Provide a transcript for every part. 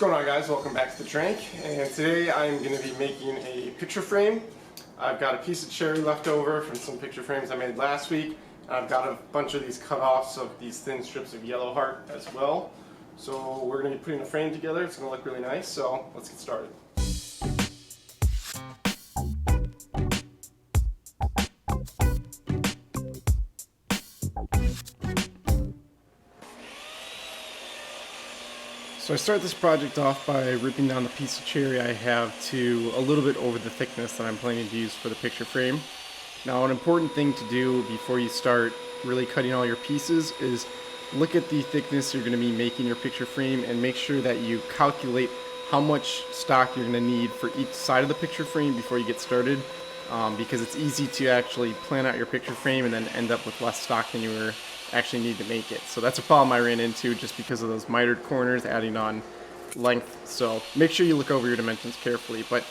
going on, guys? Welcome back to the Trank, and today I'm going to be making a picture frame. I've got a piece of cherry left over from some picture frames I made last week. I've got a bunch of these cut-offs of these thin strips of yellow heart as well. So we're going to be putting a frame together. It's going to look really nice, so let's get started. So I start this project off by ripping down the piece of cherry I have to a little bit over the thickness that I'm planning to use for the picture frame. Now, an important thing to do before you start really cutting all your pieces is look at the thickness you're going to be making your picture frame and make sure that you calculate how much stock you're going to need for each side of the picture frame before you get started, because it's easy to actually plan out your picture frame and then end up with less stock than you were actually need to make it. So that's a problem I ran into just because of those mitered corners adding on length. So make sure you look over your dimensions carefully. But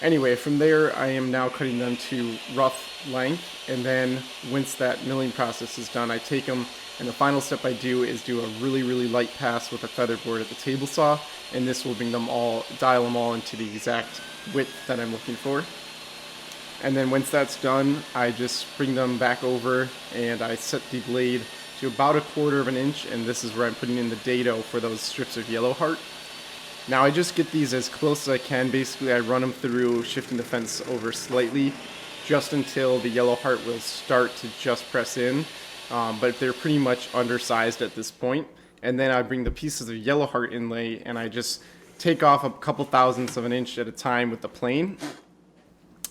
anyway, from there I am now cutting them to rough length, and then once that milling process is done, I take them, and the final step I do is do a really light pass with a feather board at the table saw, and this will dial them all into the exact width that I'm looking for. And then once that's done, I just bring them back over and I set the blade to about 1/4 of an inch, and this is where I'm putting in the dado for those strips of yellow heart. Now I just get these as close as I can. Basically I run them through, shifting the fence over slightly just until the yellow heart will start to just press in, but they're pretty much undersized at this point. And then I bring the pieces of yellow heart inlay and I just take off a couple thousandths of an inch at a time with the plane.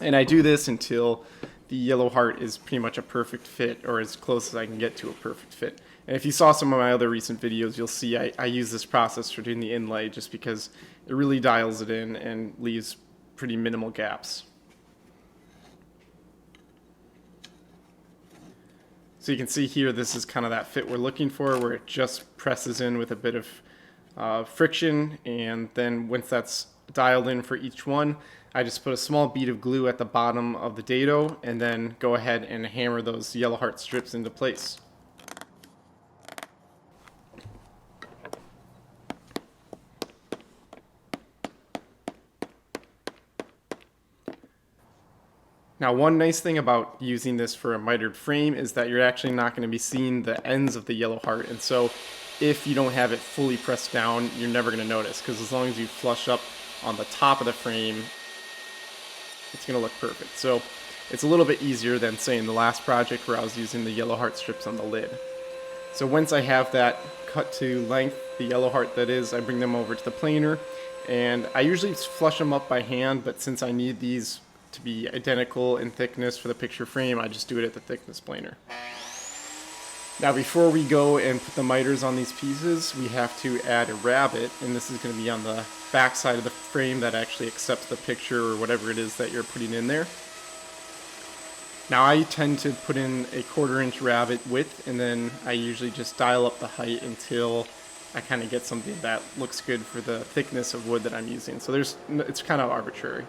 And I do this until the yellow heart is pretty much a perfect fit, or as close as I can get to a perfect fit. And if you saw some of my other recent videos, you'll see I use this process for doing the inlay just because it really dials it in and leaves pretty minimal gaps. So you can see here, this is kind of that fit we're looking for, where it just presses in with a bit of friction, and then once that's dialed in for each one, I just put a small bead of glue at the bottom of the dado and then go ahead and hammer those yellow heart strips into place. Now, one nice thing about using this for a mitered frame is that you're actually not going to be seeing the ends of the yellow heart, and so if you don't have it fully pressed down, you're never going to notice, because as long as you flush up on the top of the frame, it's going to look perfect. So it's a little bit easier than, say, in the last project where I was using the yellow heart strips on the lid. So once I have that cut to length, the yellow heart that is, I bring them over to the planer, and I usually flush them up by hand, but since I need these to be identical in thickness for the picture frame, I just do it at the thickness planer. Now, before we go and put the miters on these pieces, we have to add a rabbet, and this is going to be on the back side of the frame that actually accepts the picture or whatever it is that you're putting in there. Now, I tend to put in a 1/4 inch rabbet width, and then I usually just dial up the height until I kind of get something that looks good for the thickness of wood that I'm using. So it's kind of arbitrary.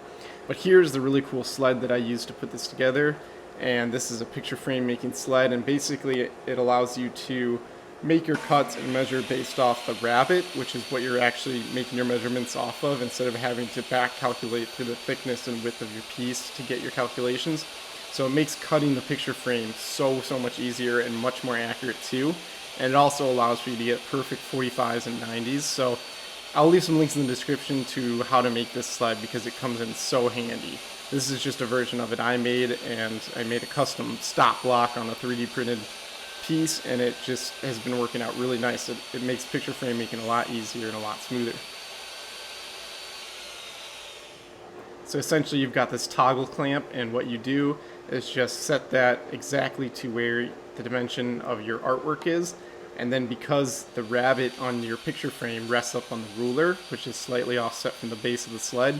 But here's the really cool sled that I use to put this together. And this is a picture frame making sled, and basically it allows you to make your cuts and measure based off the rabbet, which is what you're actually making your measurements off of, instead of having to back calculate through the thickness and width of your piece to get your calculations. So it makes cutting the picture frame so much easier and much more accurate too. And it also allows for you to get perfect 45s and 90s. So I'll leave some links in the description to how to make this sled because it comes in so handy. This is just a version of it I made, and I made a custom stop block on a 3D printed piece, and it just has been working out really nice. It makes picture frame making a lot easier and a lot smoother. So essentially you've got this toggle clamp, and what you do is just set that exactly to where the dimension of your artwork is, and then because the rabbet on your picture frame rests up on the ruler, which is slightly offset from the base of the sled,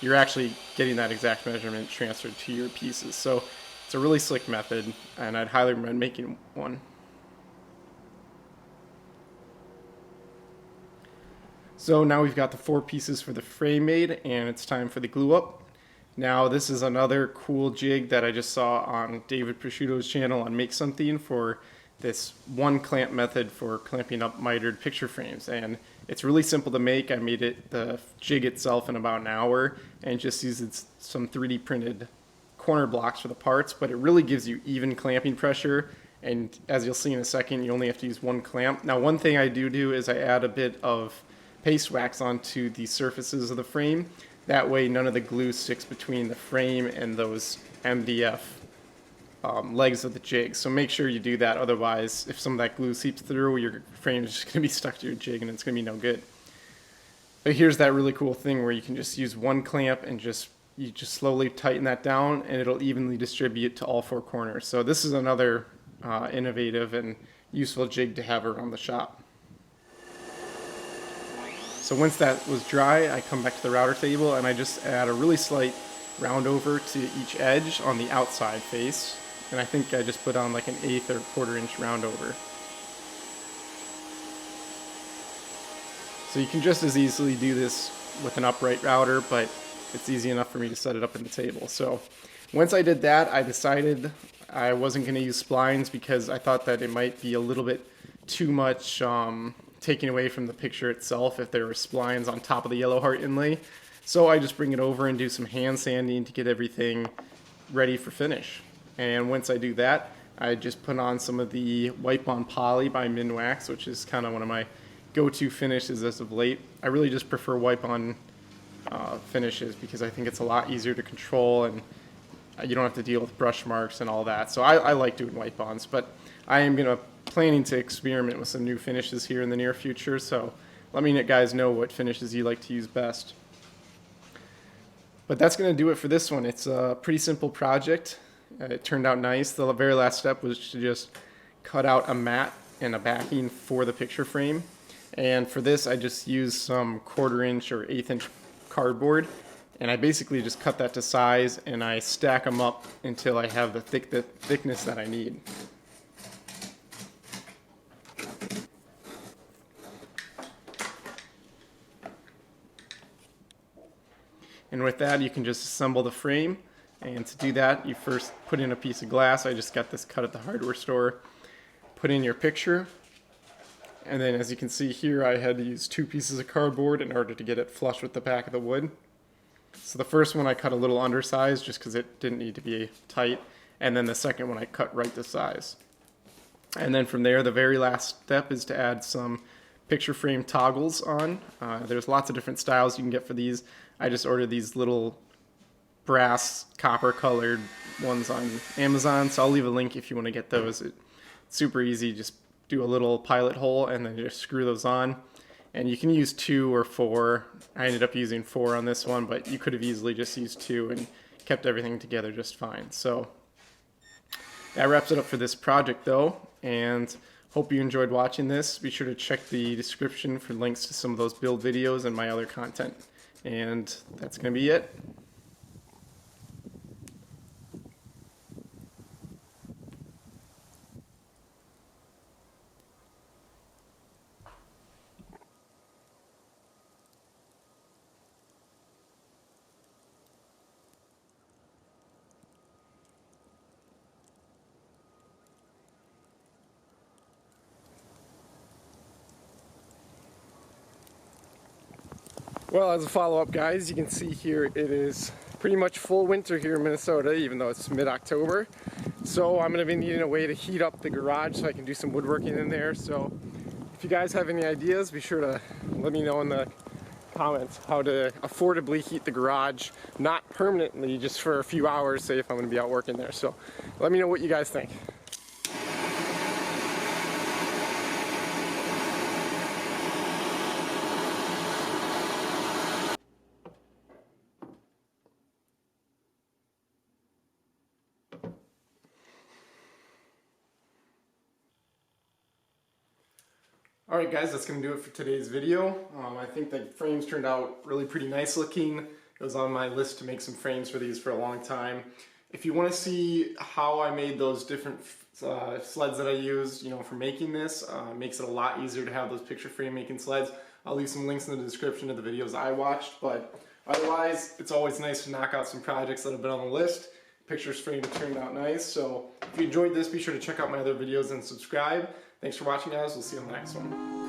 you're actually getting that exact measurement transferred to your pieces. So it's a really slick method, and I'd highly recommend making one. So now we've got the 4 pieces for the frame made, and it's time for the glue up. Now, this is another cool jig that I just saw on David Prosciutto's channel on Make Something for this one clamp method for clamping up mitered picture frames, and It's really simple to make. I made the jig itself in about an hour and just used some 3D printed corner blocks for the parts, but it really gives you even clamping pressure. And as you'll see in a second, you only have to use one clamp. Now, one thing I do is I add a bit of paste wax onto the surfaces of the frame. That way none of the glue sticks between the frame and those MDF legs of the jig. So make sure you do that, otherwise if some of that glue seeps through, your frame is just going to be stuck to your jig and it's going to be no good. But here's that really cool thing where you can just use one clamp and you just slowly tighten that down and it'll evenly distribute to all four corners. So this is another innovative and useful jig to have around the shop. So once that was dry, I come back to the router table and I just add a really slight round over to each edge on the outside face. And I think I just put on like an 1/8 or 1/4 inch round over. So you can just as easily do this with an upright router, but it's easy enough for me to set it up in the table. So once I did that, I decided I wasn't going to use splines because I thought that it might be a little bit too much taking away from the picture itself if there were splines on top of the yellow heart inlay. So I just bring it over and do some hand sanding to get everything ready for finish. And once I do that, I just put on some of the Wipe On Poly by Minwax, which is kind of one of my go-to finishes as of late. I really just prefer Wipe On finishes because I think it's a lot easier to control and you don't have to deal with brush marks and all that. So I like doing Wipe Ons, but I am planning to experiment with some new finishes here in the near future. So let me guys know what finishes you like to use best. But that's going to do it for this one. It's a pretty simple project. It turned out nice. The very last step was to just cut out a mat and a backing for the picture frame. And for this, I just used some 1/4 inch or 1/8 inch cardboard. And I basically just cut that to size and I stack them up until I have the thickness that I need. And with that, you can just assemble the frame. And to do that, you first put in a piece of glass. I just got this cut at the hardware store. Put in your picture. And then as you can see here, I had to use 2 pieces of cardboard in order to get it flush with the back of the wood. So the first one I cut a little undersized just because it didn't need to be tight. And then the second one I cut right to size. And then from there, the very last step is to add some picture frame toggles on. There's lots of different styles you can get for these. I just ordered these little brass copper colored ones on Amazon, so I'll leave a link if you want to get those. It's super easy. Just do a little pilot hole and then just screw those on. And you can use 2 or 4. I ended up using 4 on this one, but you could have easily just used 2 and kept everything together just fine. So that wraps it up for this project though, and hope you enjoyed watching this. Be sure to check the description for links to some of those build videos and my other content. And that's going to be it. Well, as a follow-up, guys, you can see here it is pretty much full winter here in Minnesota, even though it's mid-October. So I'm going to be needing a way to heat up the garage so I can do some woodworking in there. So if you guys have any ideas, be sure to let me know in the comments how to affordably heat the garage, not permanently, just for a few hours, say if I'm going to be out working there. So let me know what you guys think. Alright guys, that's going to do it for today's video. I think the frames turned out really pretty nice looking. It was on my list to make some frames for these for a long time. If you want to see how I made those different sleds that I used, for making this, makes it a lot easier to have those picture frame making sleds. I'll leave some links in the description of the videos I watched, but otherwise, it's always nice to knock out some projects that have been on the list. Pictures frame turned out nice, so if you enjoyed this, be sure to check out my other videos and subscribe. Thanks for watching, guys. We'll see you on the next one.